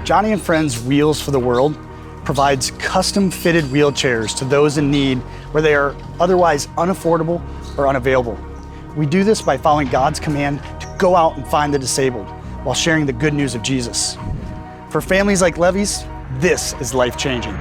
Johnny and Friends Wheels for the World provides custom-fitted wheelchairs to those in need where they are otherwise unaffordable or unavailable. We do this by following God's command to go out and find the disabled while sharing the good news of Jesus. For families like Levy's, this is life-changing.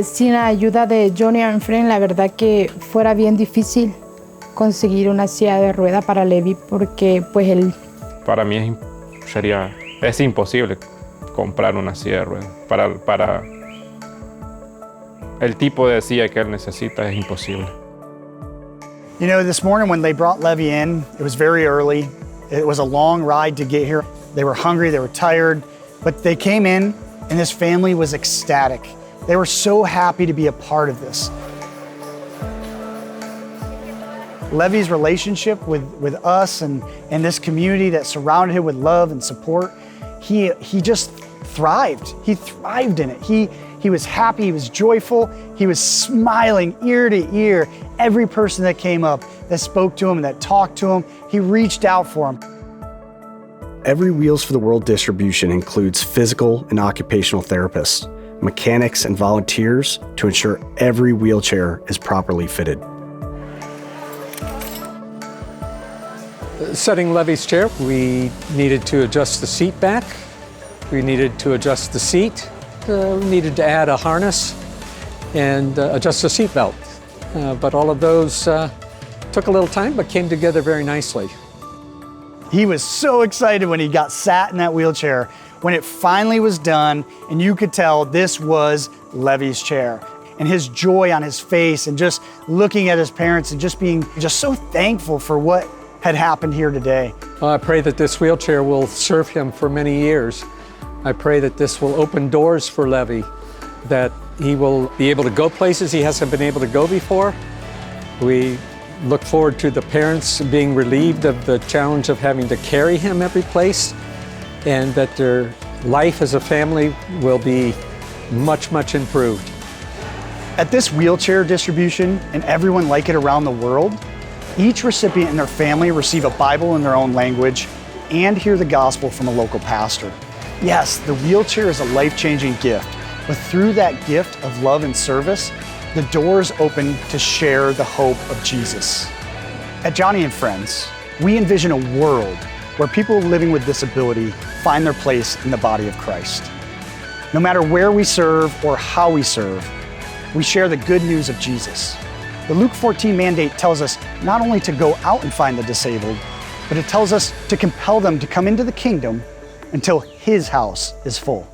Sin la ayuda de Johnny and Friends, la verdad que fuera bien difícil conseguir una silla de rueda para Levy porque pues él... Para mí es imposible comprar una silla de ruedas. Para el tipo de silla que él necesita es imposible. You know, this morning when they brought Levy in, it was very early. It was a long ride to get here. They were hungry, they were tired, but they came in and this family was ecstatic. They were so happy to be a part of this. Levy's relationship with us and this community that surrounded him with love and support, he just thrived. He thrived in it. He was happy, he was joyful, he was smiling ear to ear. Every person that came up, that spoke to him, that talked to him, he reached out for him. Every Wheels for the World distribution includes physical and occupational therapists, mechanics and volunteers to ensure every wheelchair is properly fitted. Setting Levy's chair, we needed to adjust the seat back, we needed to adjust the seat, we needed to add a harness and adjust the seat belt. But all of those took a little time but came together very nicely. He was so excited when he got sat in that wheelchair, when it finally was done, and you could tell this was Levy's chair. And his joy on his face and just looking at his parents and just being just so thankful for what had happened here today. I pray that this wheelchair will serve him for many years. I pray that this will open doors for Levy, that he will be able to go places he hasn't been able to go before. We look forward to the parents being relieved of the challenge of having to carry him every place, and that their life as a family will be much, much improved. At this wheelchair distribution, and everyone like it around the world, each recipient and their family receive a Bible in their own language and hear the gospel from a local pastor. Yes, the wheelchair is a life-changing gift, but through that gift of love and service, the doors open to share the hope of Jesus. At Johnny and Friends, we envision a world where people living with disability find their place in the body of Christ. No matter where we serve or how we serve, we share the good news of Jesus. The Luke 14 mandate tells us not only to go out and find the disabled, but it tells us to compel them to come into the kingdom until His house is full.